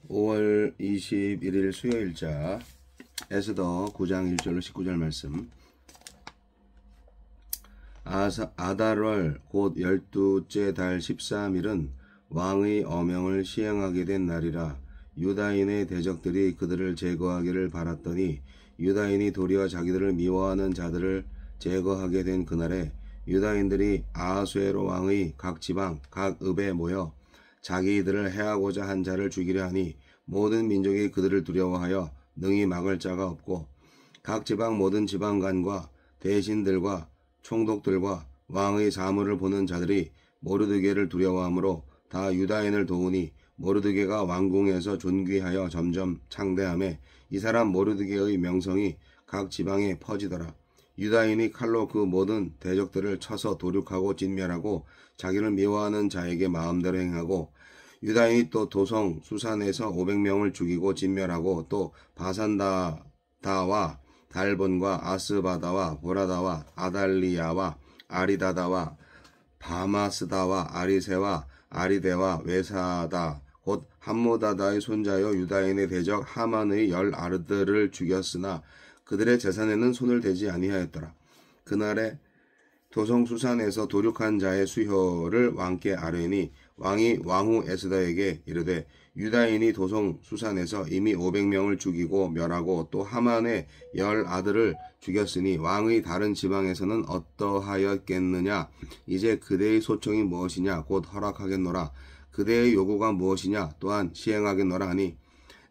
5월 21일 수요일자 에스더 9장 1절로 19절 말씀. 아달월 곧 12째 달 13일은 왕의 어명을 시행하게 된 날이라. 유다인의 대적들이 그들을 제거하기를 바랐더니 유다인이 도리어 자기들을 미워하는 자들을 제거하게 된 그날에 유다인들이 아하수에로 왕의 각 지방 각 읍에 모여 자기들을 해하고자 한 자를 죽이려 하니 모든 민족이 그들을 두려워하여 능히 막을 자가 없고 각 지방 모든 지방관과 대신들과 총독들과 왕의 사물을 보는 자들이 모르드게를 두려워하므로 다 유다인을 도우니 모르드게가 왕궁에서 존귀하여 점점 창대하매 이 사람 모르드게의 명성이 각 지방에 퍼지더라. 유다인이 칼로 그 모든 대적들을 쳐서 도륙하고 진멸하고 자기를 미워하는 자에게 마음대로 행하고 유다인이 또 도성 수산에서 500명을 죽이고 진멸하고 또 바산다와 달본과 아스바다와 보라다와 아달리아와 아리다다와 바마스다와 아리세와 아리데와 외사다 곧 함모다다의 손자여 유다인의 대적 하만의 10아들을 죽였으나 그들의 재산에는 손을 대지 아니하였더라. 그날에 도성 수산에서 도륙한 자의 수효를 왕께 아뢰니 왕이 왕후 에스더에게 이르되 유다인이 도성 수산에서 이미 500명을 죽이고 멸하고 또 하만의 10아들을 죽였으니 왕의 다른 지방에서는 어떠하였겠느냐. 이제 그대의 소청이 무엇이냐. 곧 허락하겠노라. 그대의 요구가 무엇이냐. 또한 시행하겠노라 하니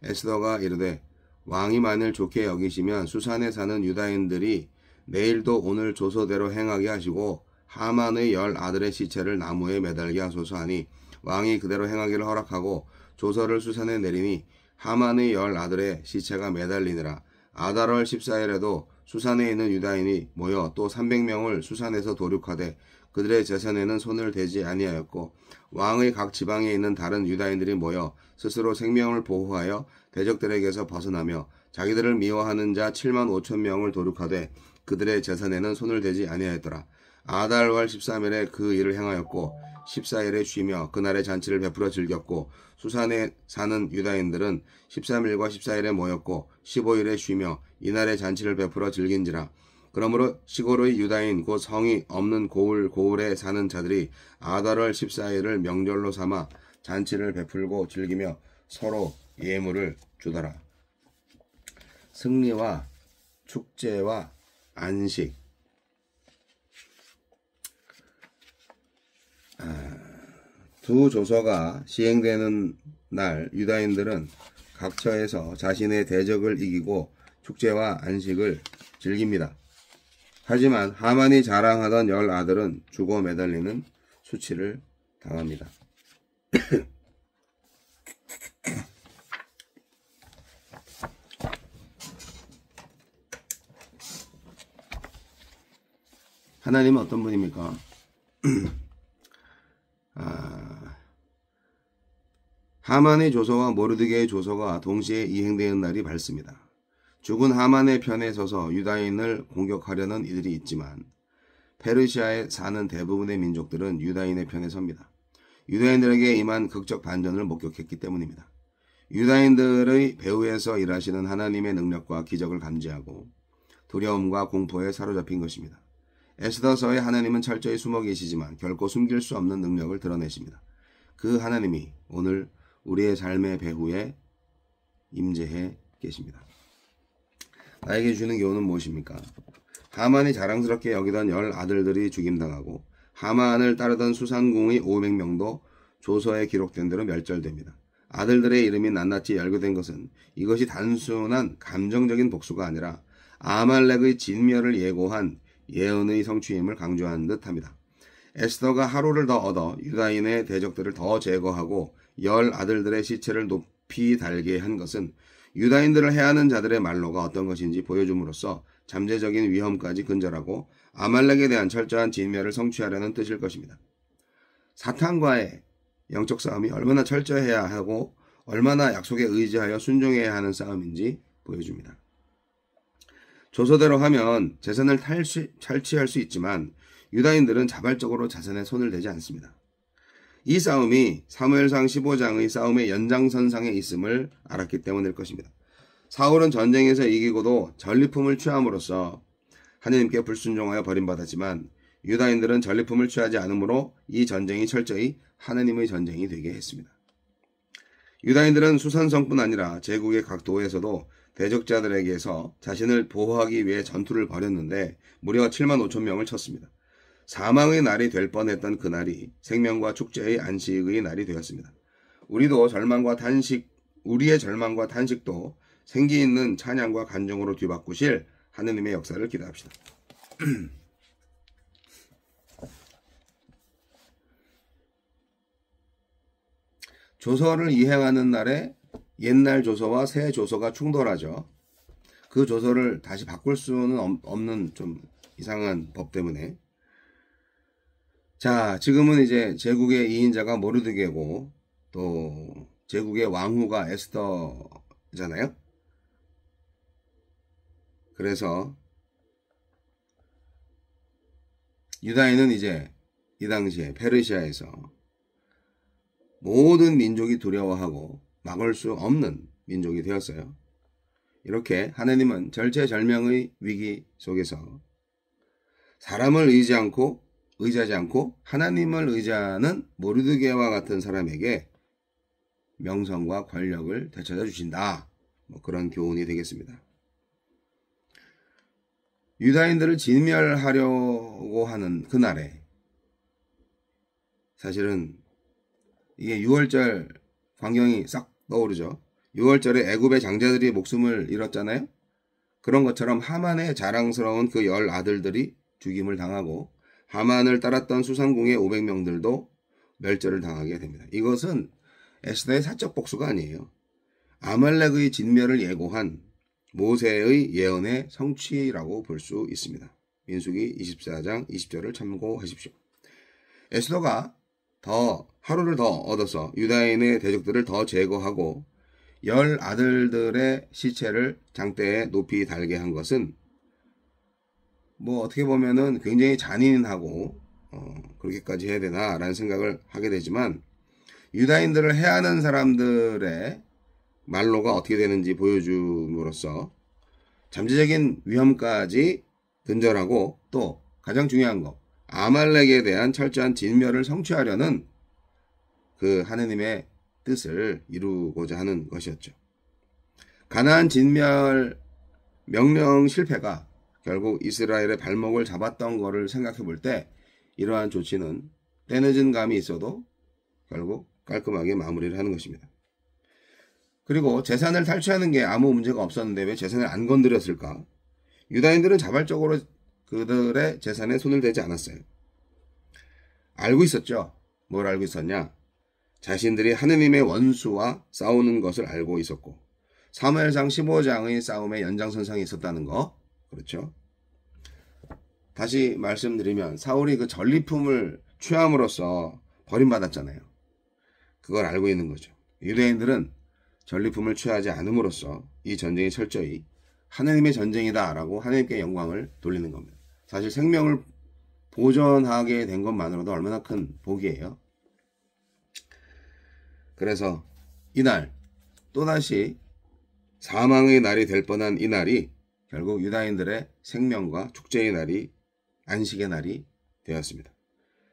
에스더가 이르되 왕이 만일 좋게 여기시면 수산에 사는 유다인들이 내일도 오늘 조서대로 행하게 하시고 하만의 10아들의 시체를 나무에 매달게 하소서 하니 왕이 그대로 행하기를 허락하고 조서를 수산에 내리니 하만의 10아들의 시체가 매달리니라. 아달월 14일에도 수산에 있는 유다인이 모여 또 300명을 수산에서 도륙하되 그들의 재산에는 손을 대지 아니하였고 왕의 각 지방에 있는 다른 유다인들이 모여 스스로 생명을 보호하여 대적들에게서 벗어나며 자기들을 미워하는 자 7만 5천 명을 도륙하되 그들의 재산에는 손을 대지 아니하였더라. 아달월 13일에 그 일을 행하였고 14일에 쉬며 그날의 잔치를 베풀어 즐겼고 수산에 사는 유다인들은 13일과 14일에 모였고 15일에 쉬며 이날의 잔치를 베풀어 즐긴지라. 그러므로 시골의 유다인 곧 성이 없는 고을에 사는 자들이 아달월 14일을 명절로 삼아 잔치를 베풀고 즐기며 서로 예물을 주더라. 승리와 축제와 안식. 두 조서가 시행되는 날 유다인들은 각처에서 자신의 대적을 이기고 축제와 안식을 즐깁니다. 하지만 하만이 자랑하던 10아들은 죽어 매달리는 수치를 당합니다. 하나님은 어떤 분입니까? 하만의 조서와 모르드게의 조서가 동시에 이행되는 날이 밝습니다. 죽은 하만의 편에 서서 유다인을 공격하려는 이들이 있지만 페르시아에 사는 대부분의 민족들은 유다인의 편에 섭니다. 유다인들에게 임한 극적 반전을 목격했기 때문입니다. 유다인들의 배후에서 일하시는 하나님의 능력과 기적을 감지하고 두려움과 공포에 사로잡힌 것입니다. 에스더서에 하나님은 철저히 숨어 계시지만 결코 숨길 수 없는 능력을 드러내십니다. 그 하나님이 오늘 우리의 삶의 배후에 임재해 계십니다. 나에게 주는 교훈은 무엇입니까? 하만이 자랑스럽게 여기던 10아들들이 죽임당하고 하만을 따르던 수산궁의 500명도 조서에 기록된 대로 멸절됩니다. 아들들의 이름이 낱낱이 열거된 것은 이것이 단순한 감정적인 복수가 아니라 아말렉의 진멸을 예고한 예언의 성취임을 강조한 듯합니다. 에스더가 하루를 더 얻어 유다인의 대적들을 더 제거하고 10아들들의 시체를 높이 달게 한 것은 유다인들을 해하는 자들의 말로가 어떤 것인지 보여줌으로써 잠재적인 위험까지 근절하고 아말렉에 대한 철저한 진멸을 성취하려는 뜻일 것입니다. 사탄과의 영적 싸움이 얼마나 철저해야 하고 얼마나 약속에 의지하여 순종해야 하는 싸움인지 보여줍니다. 조서대로 하면 재산을 탈취할 수 있지만 유다인들은 자발적으로 재산에 손을 대지 않습니다. 이 싸움이 사무엘상 15장의 싸움의 연장선상에 있음을 알았기 때문일 것입니다. 사울은 전쟁에서 이기고도 전리품을 취함으로써 하느님께 불순종하여 버림받았지만 유다인들은 전리품을 취하지 않으므로 이 전쟁이 철저히 하느님의 전쟁이 되게 했습니다. 유다인들은 수산성뿐 아니라 제국의 각 도에서도 대적자들에게서 자신을 보호하기 위해 전투를 벌였는데 무려 7만 5천 명을 쳤습니다. 사망의 날이 될 뻔했던 그날이 생명과 축제의 안식의 날이 되었습니다. 우리의 절망과 탄식도 생기 있는 찬양과 간증으로 뒤바꾸실 하느님의 역사를 기대합시다. 조서를 이행하는 날에 옛날 조서와 새 조서가 충돌하죠. 그 조서를 다시 바꿀 수는 없는 좀 이상한 법 때문에. 자, 지금은 이제 제국의 2인자가 모르드게고 또 제국의 왕후가 에스더잖아요. 그래서 유다인은 이제 이 당시에 페르시아에서 모든 민족이 두려워하고 막을 수 없는 민족이 되었어요. 이렇게 하느님은 절체절명의 위기 속에서 사람을 의지하지 않고 하나님을 의지하는 모르드게와 같은 사람에게 명성과 권력을 되찾아 주신다. 그런 교훈이 되겠습니다. 유다인들을 진멸하려고 하는 그날에 사실은 이게 6월절 광경이 싹 떠오르죠. 6월절에 애굽의 장자들이 목숨을 잃었잖아요. 그런 것처럼 하만의 자랑스러운 그 10 아들들이 죽임을 당하고 하만을 따랐던 수상궁의 500명들도 멸절을 당하게 됩니다. 이것은 에스더의 사적 복수가 아니에요. 아말렉의 진멸을 예고한 모세의 예언의 성취라고 볼 수 있습니다. 민수기 24장 20절을 참고하십시오. 에스더가 하루를 더 얻어서 유다인의 대적들을 더 제거하고 10 아들들의 시체를 장대에 높이 달게 한 것은 어떻게 보면은 굉장히 잔인하고 그렇게까지 해야 되나라는 생각을 하게 되지만 유다인들을 해하는 사람들의 말로가 어떻게 되는지 보여줌으로써 잠재적인 위험까지 근절하고 또 가장 중요한 거 아말렉에 대한 철저한 진멸을 성취하려는 그 하느님의 뜻을 이루고자 하는 것이었죠. 가나안 진멸 명령 실패가 결국 이스라엘의 발목을 잡았던 거를 생각해 볼 때 이러한 조치는 때늦은 감이 있어도 결국 깔끔하게 마무리를 하는 것입니다. 그리고 재산을 탈취하는 게 아무 문제가 없었는데 왜 재산을 안 건드렸을까? 유다인들은 자발적으로 그들의 재산에 손을 대지 않았어요. 알고 있었죠. 뭘 알고 있었냐? 자신들이 하느님의 원수와 싸우는 것을 알고 있었고 사무엘상 15장의 싸움의 연장선상에 있었다는 거. 그렇죠. 다시 말씀드리면 사울이 그 전리품을 취함으로써 버림받았잖아요. 그걸 알고 있는 거죠. 유대인들은 전리품을 취하지 않음으로써 이 전쟁이 철저히 하느님의 전쟁이다라고 하느님께 영광을 돌리는 겁니다. 사실 생명을 보존하게 된 것만으로도 얼마나 큰 복이에요. 그래서 이날 또다시 사망의 날이 될 뻔한 이 날이 결국 유다인들의 생명과 축제의 날이 안식의 날이 되었습니다.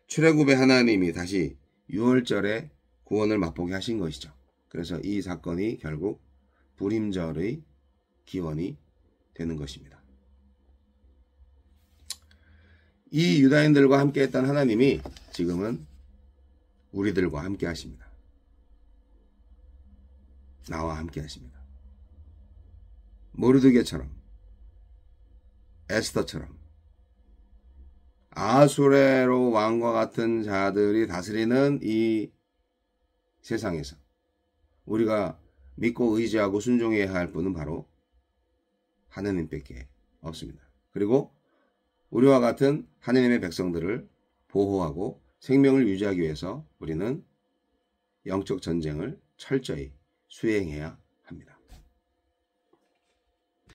출애굽의 하나님이 다시 6월절에 구원을 맛보게 하신 것이죠. 그래서 이 사건이 결국 불임절의 기원이 되는 것입니다. 이 유다인들과 함께 했던 하나님이 지금은 우리들과 함께 하십니다. 나와 함께 하십니다. 모르드게처럼 에스더처럼 아수레로 왕과 같은 자들이 다스리는 이 세상에서 우리가 믿고 의지하고 순종해야 할 분은 바로 하느님밖에 없습니다. 그리고 우리와 같은 하느님의 백성들을 보호하고 생명을 유지하기 위해서 우리는 영적 전쟁을 철저히 수행해야